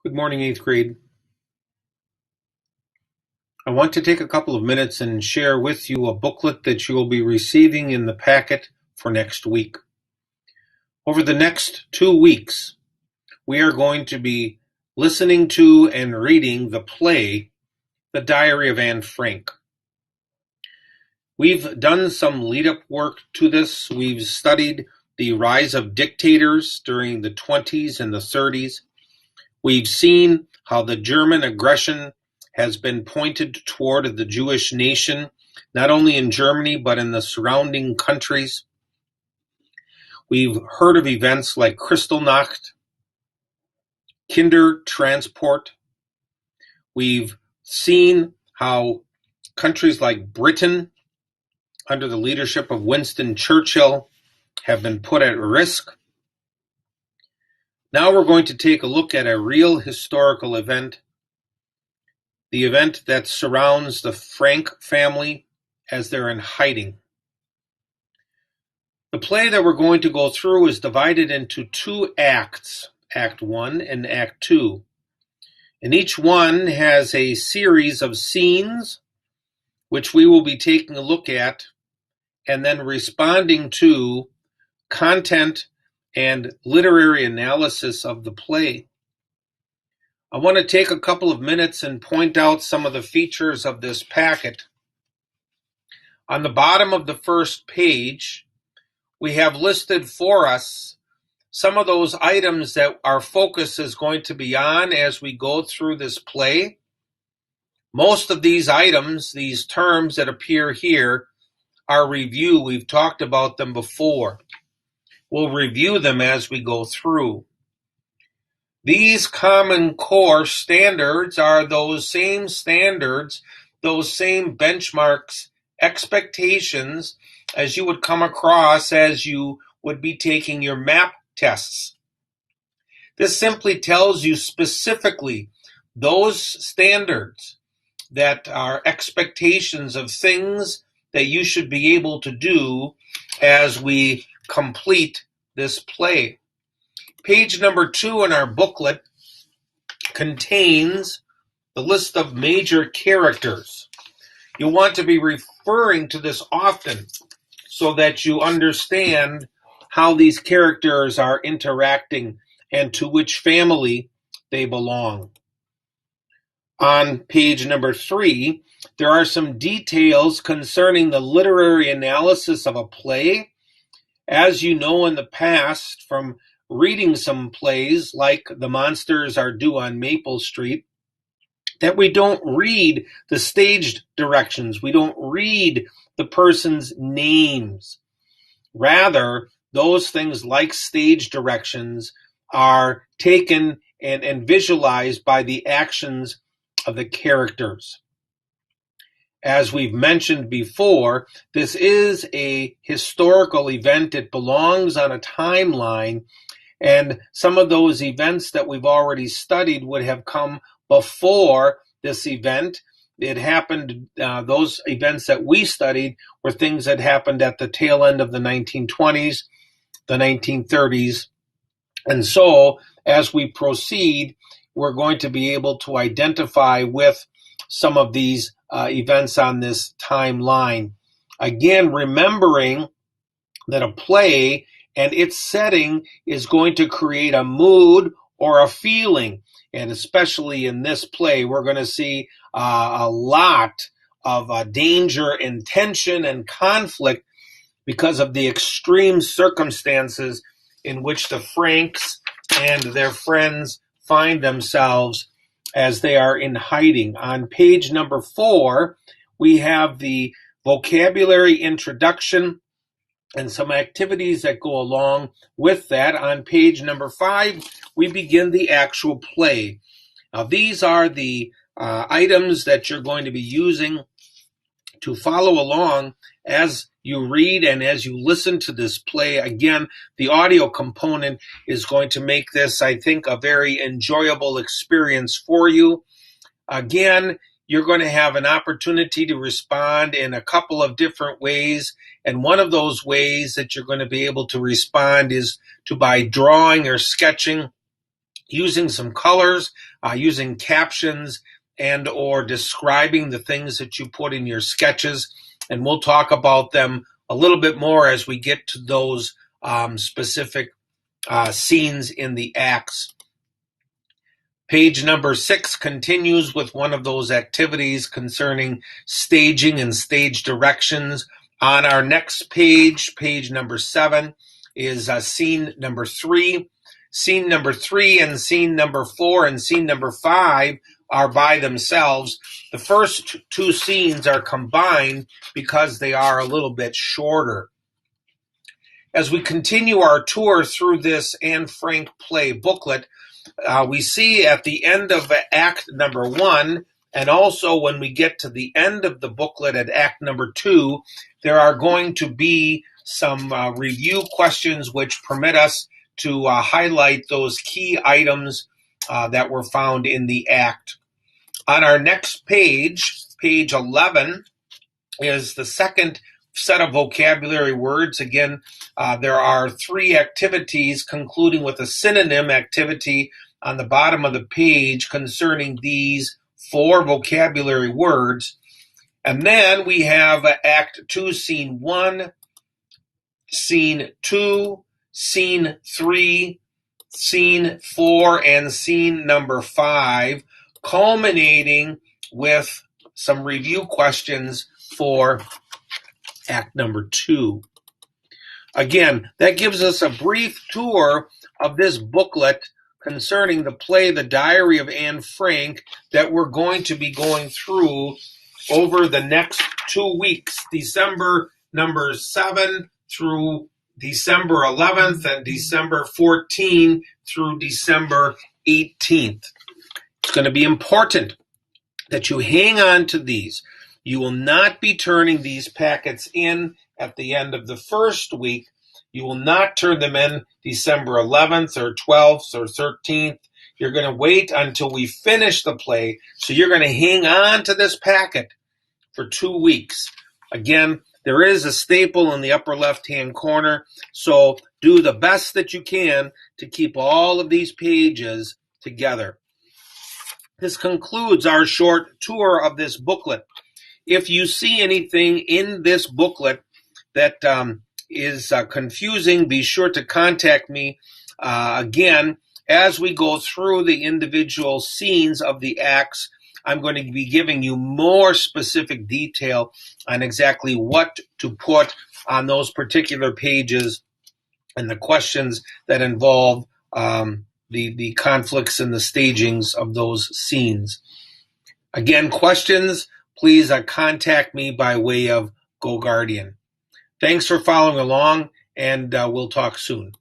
Good morning, 8th grade. I want to take a couple of minutes and share with you a booklet that you will be receiving in the packet for next week. Over the next 2 weeks, we are going to be listening to and reading the play, The Diary of Anne Frank. We've done some lead-up work to this. We've studied the rise of dictators during the 20s and the 30s. We've seen how the German aggression has been pointed toward the Jewish nation, not only in Germany, but in the surrounding countries. We've heard of events like Kristallnacht, Kindertransport. We've seen how countries like Britain, under the leadership of Winston Churchill, have been put at risk. Now we're going to take a look at a real historical event, the event that surrounds the Frank family as they're in hiding. The play that we're going to go through is divided into 2 acts, Act 1 and Act 2. And each one has a series of scenes which we will be taking a look at and then responding to content and literary analysis of the play. I want to take a couple of minutes and point out some of the features of this packet. On the bottom of the first page, we have listed for us some of those items that our focus is going to be on as we go through this play. Most of these items, these terms that appear here, are review. We've talked about them before. We'll review them as we go through. These Common Core standards are those same standards, those same benchmarks, expectations as you would come across as you would be taking your MAP tests. This simply tells you specifically those standards that are expectations of things that you should be able to do as we complete this play. Page number 2 in our booklet contains the list of major characters. You'll want to be referring to this often so that you understand how these characters are interacting and to which family they belong. On page number 3, there are some details concerning the literary analysis of a play. As you know in the past from reading some plays like The Monsters Are Due on Maple Street, that we don't read the staged directions. We don't read the person's names. Rather, those things like stage directions are taken and visualized by the actions of the characters. As we've mentioned before, this is a historical event. It belongs on a timeline, and some of those events that we've already studied would have come before this event. It happened, those events that we studied were things that happened at the tail end of the 1920s, the 1930s. And so, as we proceed, we're going to be able to identify with some of these events on this timeline. Again, remembering that a play and its setting is going to create a mood or a feeling. And especially in this play, we're going to see a lot of danger and tension and conflict because of the extreme circumstances in which the Franks and their friends find themselves as they are in hiding. On page number 4, we have the vocabulary introduction and some activities that go along with that. On page number 5, we begin the actual play. Now, these are the items that you're going to be using to follow along as you read and as you listen to this play. Again, the audio component is going to make this, I think, a very enjoyable experience for you. Again, you're going to have an opportunity to respond in a couple of different ways. And one of those ways that you're going to be able to respond is by drawing or sketching using some colors, using captions, and or describing the things that you put in your sketches. And we'll talk about them a little bit more as we get to those specific scenes in the acts. Page number 6 continues with one of those activities concerning staging and stage directions. On our next page, page number 7, is scene number 3. Scene number 3 and scene number 4 and scene number 5 are by themselves. The first two scenes are combined because they are a little bit shorter. As we continue our tour through this Anne Frank play booklet, we see at the end of act number 1, and also when we get to the end of the booklet at act number 2, there are going to be some review questions which permit us to highlight those key items that were found in the act. On our next page, page 11, is the second set of vocabulary words. Again, there are 3 activities concluding with a synonym activity on the bottom of the page concerning these 4 vocabulary words. And then we have Act 2, Scene 1, Scene 2, Scene 3, Scene 4, and Scene number 5, culminating with some review questions for Act number 2. Again, that gives us a brief tour of this booklet concerning the play The Diary of Anne Frank that we're going to be going through over the next 2 weeks, December number 7 through December 11th and December 14th through December 18th. It's going to be important that you hang on to these. You will not be turning these packets in at the end of the first week. You will not turn them in December 11th or 12th or 13th. You're going to wait until we finish the play. So you're going to hang on to this packet for 2 weeks. Again, there is a staple in the upper left-hand corner. So do the best that you can to keep all of these pages together. This concludes our short tour of this booklet. If you see anything in this booklet that is confusing, be sure to contact me. Again, as we go through the individual scenes of the acts, I'm going to be giving you more specific detail on exactly what to put on those particular pages and the questions that involve the conflicts and the stagings of those scenes. Again, questions, please contact me by way of Go Guardian. Thanks for following along, and we'll talk soon.